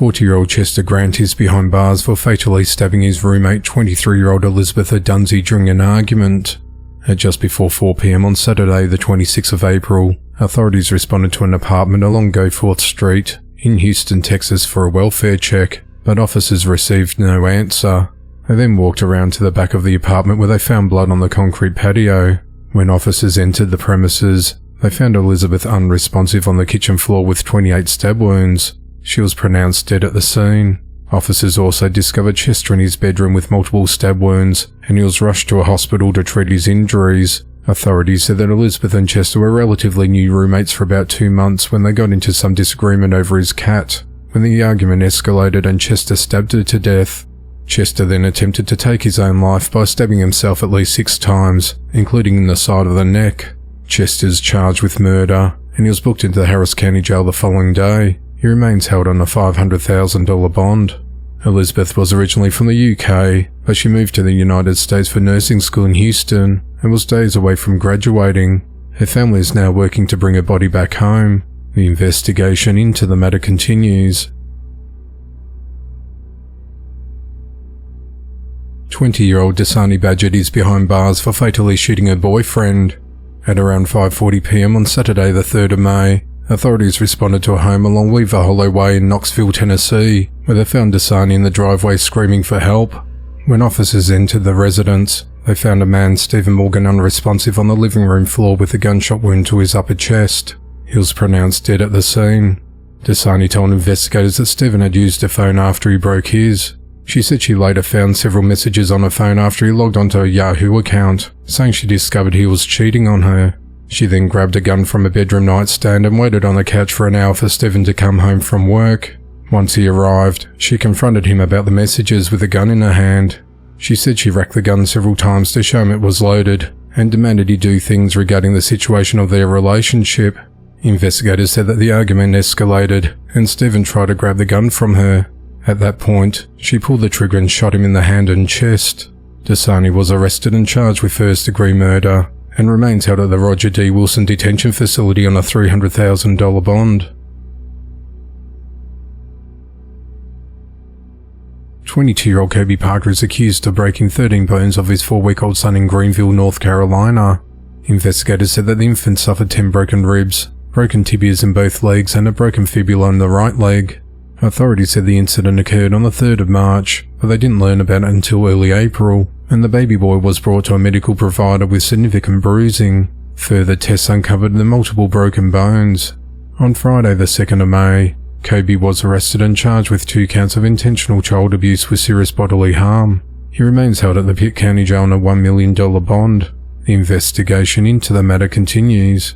40-year-old Chester Grant is behind bars for fatally stabbing his roommate 23-year-old Elizabeth Odunsi during an argument. At just before 4 p.m. on Saturday the 26th of April, authorities responded to an apartment along Goforth Street in Houston, Texas for a welfare check, but officers received no answer. They then walked around to the back of the apartment where they found blood on the concrete patio. When officers entered the premises, they found Elizabeth unresponsive on the kitchen floor with 28 stab wounds. She was pronounced dead at the scene. Officers also discovered Chester in his bedroom with multiple stab wounds, and he was rushed to a hospital to treat his injuries. Authorities said that Elizabeth and Chester were relatively new roommates for about 2 months when they got into some disagreement over his cat, when the argument escalated and Chester stabbed her to death. Chester then attempted to take his own life by stabbing himself at least 6 times, including in the side of the neck. Chester's charged with murder, and he was booked into the Harris County Jail the following day. He remains held on a $500,000 bond. Elizabeth was originally from the UK, but she moved to the United States for nursing school in Houston and was days away from graduating. Her family is now working to bring her body back home. The investigation into the matter continues. 20-year-old Dsani Badgett is behind bars for fatally shooting her boyfriend. At around 5:40 p.m. on Saturday the 3rd of May, authorities responded to a home along Weaver Hollow Way in Knoxville, Tennessee, where they found Dsani in the driveway screaming for help. When officers entered the residence, they found a man, Stephen Morgan, unresponsive on the living room floor with a gunshot wound to his upper chest. He was pronounced dead at the scene. Dsani told investigators that Stephen had used her phone after he broke his. She said she later found several messages on her phone after he logged onto a Yahoo account, saying she discovered he was cheating on her. She then grabbed a gun from a bedroom nightstand and waited on the couch for an hour for Stephen to come home from work. Once he arrived, she confronted him about the messages with a gun in her hand. She said she racked the gun several times to show him it was loaded, and demanded he do things regarding the situation of their relationship. Investigators said that the argument escalated, and Stephen tried to grab the gun from her. At that point, she pulled the trigger and shot him in the hand and chest. Dsani was arrested and charged with first-degree murder, and remains held at the Roger D. Wilson Detention Facility on a $300,000 bond. 22-year-old Kobie Parker is accused of breaking 13 bones of his 4-week-old son in Greenville, North Carolina. Investigators said that the infant suffered 10 broken ribs, broken tibias in both legs, and a broken fibula in the right leg. Authorities said the incident occurred on the 3rd of March, but they didn't learn about it until early April, and the baby boy was brought to a medical provider with significant bruising. Further tests uncovered the multiple broken bones. On Friday the 2nd of May, Kobie was arrested and charged with 2 counts of intentional child abuse with serious bodily harm. He remains held at the Pitt County Jail on a $1 million bond. The investigation into the matter continues.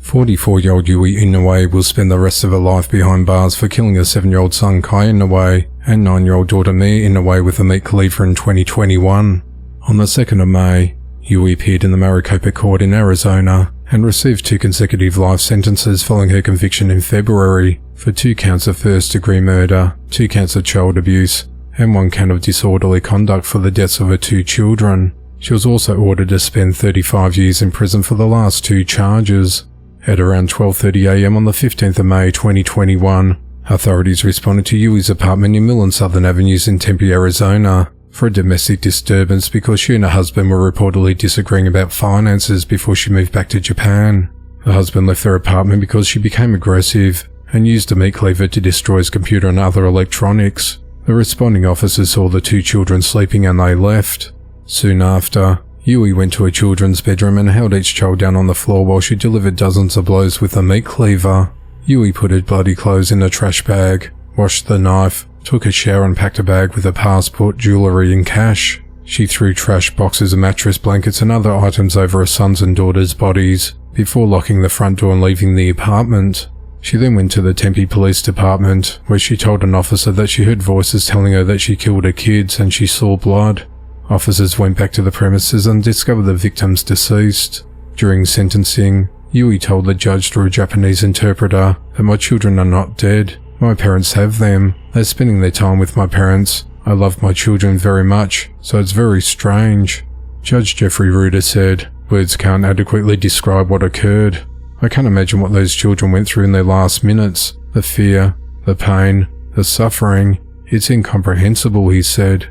44-year-old Inoue will spend the rest of her life behind bars for killing her 7-year-old son Kai Inoue and 9-year-old daughter Mia Inoue with a meat cleaver in 2021. On the 2nd of May, Inoue appeared in the Maricopa court in Arizona and received 2 consecutive life sentences following her conviction in February for 2 counts of first-degree murder, 2 counts of child abuse, and 1 count of disorderly conduct for the deaths of her 2 children. She was also ordered to spend 35 years in prison for the last 2 charges. At around 12:30 a.m. on the 15th of May 2021, authorities responded to Inoue's apartment in Mill and Southern Avenues in Tempe, Arizona, for a domestic disturbance because she and her husband were reportedly disagreeing about finances before she moved back to Japan. The husband left their apartment because she became aggressive and used a meat cleaver to destroy his computer and other electronics. The responding officers saw the 2 children sleeping and they left. Soon after, Inoue went to her children's bedroom and held each child down on the floor while she delivered dozens of blows with a meat cleaver. Inoue put her bloody clothes in a trash bag, washed the knife, took a shower and packed a bag with her passport, jewellery and cash. She threw trash boxes and mattress blankets and other items over her son's and daughter's bodies, before locking the front door and leaving the apartment. She then went to the Tempe Police Department, where she told an officer that she heard voices telling her that she killed her kids and she saw blood. Officers went back to the premises and discovered the victims deceased. During sentencing, Inoue told the judge through a Japanese interpreter that my children are not dead. My parents have them. They're spending their time with my parents. I love my children very much, so it's very strange. Judge Jeffrey Ruder said, "Words can't adequately describe what occurred. I can't imagine what those children went through in their last minutes. The fear, the pain, the suffering. It's incomprehensible," he said.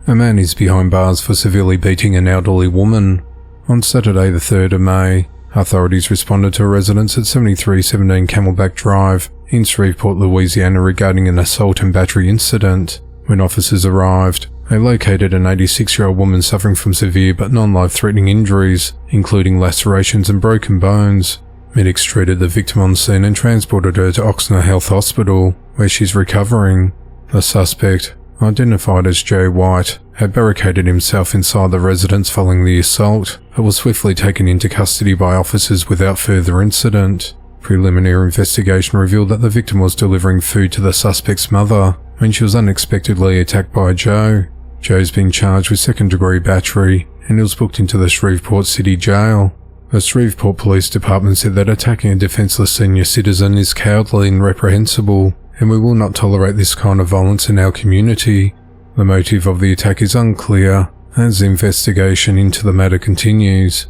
A man is behind bars for severely beating an elderly woman. On Saturday the 3rd of May, authorities responded to a residence at 7317 Camelback Drive in Shreveport, Louisiana regarding an assault and battery incident. When officers arrived, they located an 86-year-old woman suffering from severe but non-life-threatening injuries, including lacerations and broken bones. Medics treated the victim on scene and transported her to Oxnard Health Hospital, where she's recovering. The suspect, identified as Joe White, had barricaded himself inside the residence following the assault, but was swiftly taken into custody by officers without further incident. Preliminary investigation revealed that the victim was delivering food to the suspect's mother when she was unexpectedly attacked by Joe. Joe's been charged with second-degree battery and was booked into the Shreveport City Jail. The Shreveport Police Department said that attacking a defenseless senior citizen is cowardly and reprehensible, and we will not tolerate this kind of violence in our community. The motive of the attack is unclear as the investigation into the matter continues.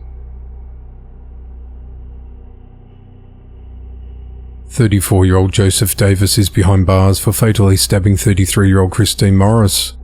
34-year-old Joseph Davis is behind bars for fatally stabbing 33-year-old Christine Morris.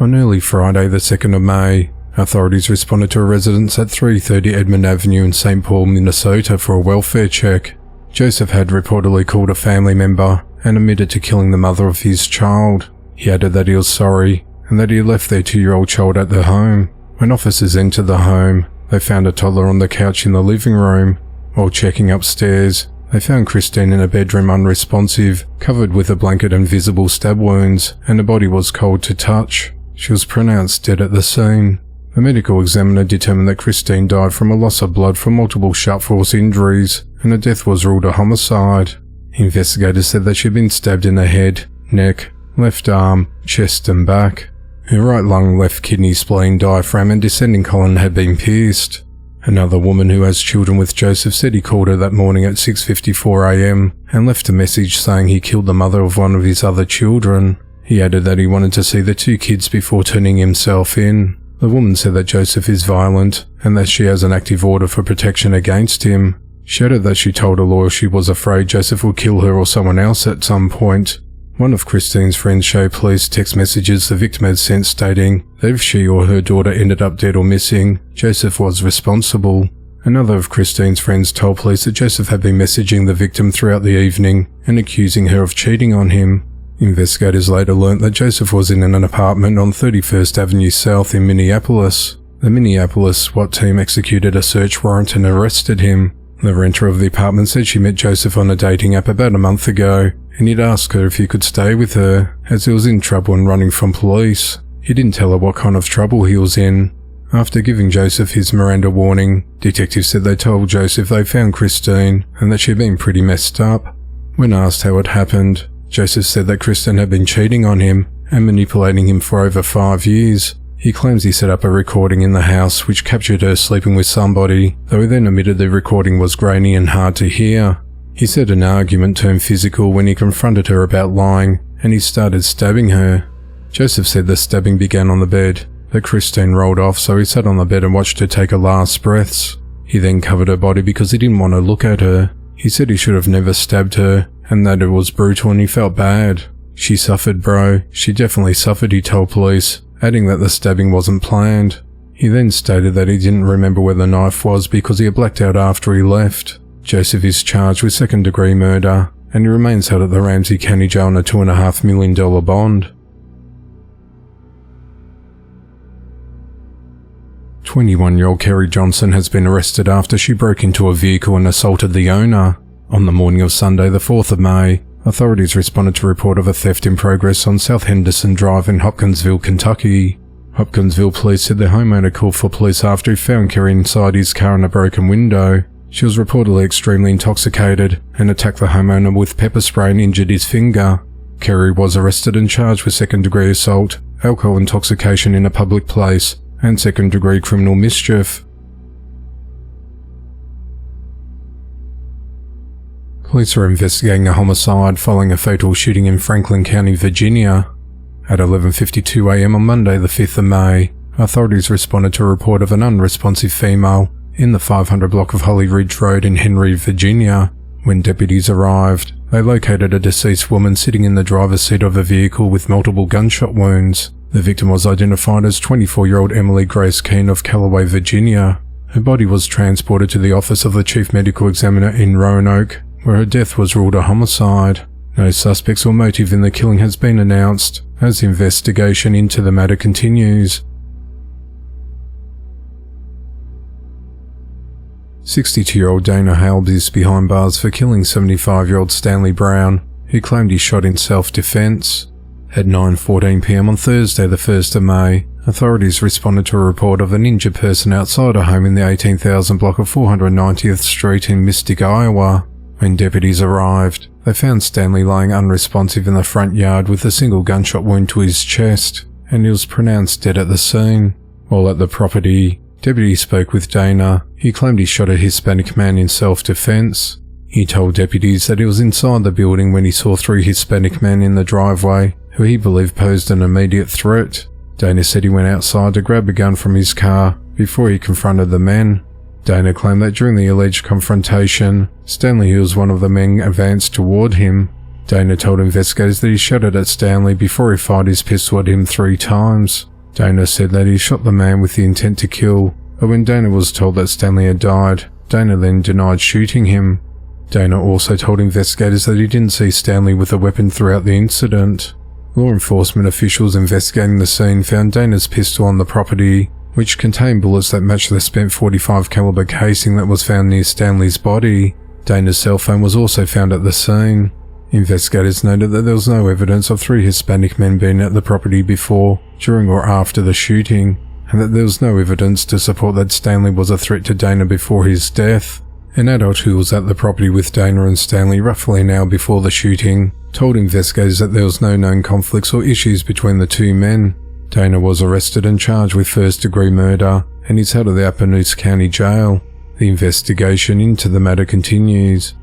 On early Friday the 2nd of May, authorities responded to a residence at 330 Edmond Avenue in St. Paul, Minnesota for a welfare check. Joseph had reportedly called a family member and admitted to killing the mother of his child. He added that he was sorry and that he had left their 2-year-old child at their home. When officers entered the home, they found a toddler on the couch in the living room. While checking upstairs, they found Christine in a bedroom unresponsive, covered with a blanket and visible stab wounds, and her body was cold to touch. She was pronounced dead at the scene. The medical examiner determined that Christine died from a loss of blood from multiple sharp force injuries, and her death was ruled a homicide. Investigators said that she had been stabbed in the head, neck, left arm, chest and back. Her right lung, left kidney, spleen, diaphragm and descending colon had been pierced. Another woman who has children with Joseph said he called her that morning at 6:54 a.m. and left a message saying he killed the mother of one of his other children. He added that he wanted to see the 2 kids before turning himself in. The woman said that Joseph is violent and that she has an active order for protection against him. She added that she told her lawyer she was afraid Joseph would kill her or someone else at some point. One of Christine's friends showed police text messages the victim had sent stating that if she or her daughter ended up dead or missing, Joseph was responsible. Another of Christine's friends told police that Joseph had been messaging the victim throughout the evening and accusing her of cheating on him. Investigators later learnt that Joseph was in an apartment on 31st Avenue South in Minneapolis. The Minneapolis SWAT team executed a search warrant and arrested him. The renter of the apartment said she met Joseph on a dating app about a month ago, and he'd asked her if he could stay with her, as he was in trouble and running from police. He didn't tell her what kind of trouble he was in. After giving Joseph his Miranda warning, detectives said they told Joseph they found Christine and that she had been pretty messed up. When asked how it happened, Joseph said that Christine had been cheating on him and manipulating him for over 5 years. He claims he set up a recording in the house which captured her sleeping with somebody, though he then admitted the recording was grainy and hard to hear. He said an argument turned physical when he confronted her about lying, and he started stabbing her. Joseph said the stabbing began on the bed, that Christine rolled off, so he sat on the bed and watched her take her last breaths. He then covered her body because he didn't want to look at her. He said he should have never stabbed her, and that it was brutal and he felt bad. "She suffered, bro. She definitely suffered," he told police, adding that the stabbing wasn't planned. He then stated that he didn't remember where the knife was because he had blacked out after he left. Joseph is charged with second-degree murder, and he remains held at the Ramsey County Jail on a $2.5 million bond. 21-year-old Carrie Johnson has been arrested after she broke into a vehicle and assaulted the owner. On the morning of Sunday, the 4th of May, authorities responded to a report of a theft in progress on South Henderson Drive in Hopkinsville, Kentucky. Hopkinsville police said the homeowner called for police after he found Carrie inside his car in a broken window. She was reportedly extremely intoxicated and attacked the homeowner with pepper spray and injured his finger. Carrie was arrested and charged with second-degree assault, alcohol intoxication in a public place, and second-degree criminal mischief. Police are investigating a homicide following a fatal shooting in Franklin County, Virginia. At 11:52 a.m. on Monday the 5th of May, authorities responded to a report of an unresponsive female in the 500 block of Holly Ridge Road in Henry, Virginia. When deputies arrived, they located a deceased woman sitting in the driver's seat of a vehicle with multiple gunshot wounds. The victim was identified as 24-year-old Emily Grace Keene of Callaway, Virginia. Her body was transported to the office of the chief medical examiner in Roanoke, where her death was ruled a homicide. No suspects or motive in the killing has been announced, as the investigation into the matter continues. 62-year-old Dana Haub is behind bars for killing 75-year-old Stanley Brown, who claimed he shot in self-defense. At 9:14 p.m. on Thursday the 1st of May, authorities responded to a report of an injured person outside a home in the 18,000 block of 490th Street in Mystic, Iowa. When deputies arrived, they found Stanley lying unresponsive in the front yard with a single gunshot wound to his chest, and he was pronounced dead at the scene. While at the property, deputies spoke with Dana. He claimed he shot a Hispanic man in self-defense. He told deputies that he was inside the building when he saw 3 Hispanic men in the driveway, who he believed posed an immediate threat. Dana said he went outside to grab a gun from his car before he confronted the men. Dana claimed that during the alleged confrontation, Stanley, who was one of the men, advanced toward him. Dana told investigators that he shot it at Stanley before he fired his pistol at him 3 times. Dana said that he shot the man with the intent to kill, but when Dana was told that Stanley had died, Dana then denied shooting him. Dana also told investigators that he didn't see Stanley with a weapon throughout the incident. Law enforcement officials investigating the scene found Dana's pistol on the property, which contained bullets that matched the spent .45 caliber casing that was found near Stanley's body. Dana's cell phone was also found at the scene. Investigators noted that there was no evidence of 3 Hispanic men being at the property before, during or after the shooting, and that there was no evidence to support that Stanley was a threat to Dana before his death. An adult who was at the property with Dana and Stanley roughly an hour before the shooting told investigators that there was no known conflicts or issues between the 2 men. Dana was arrested and charged with first-degree murder and is held at the Upper Neuse County Jail. The investigation into the matter continues.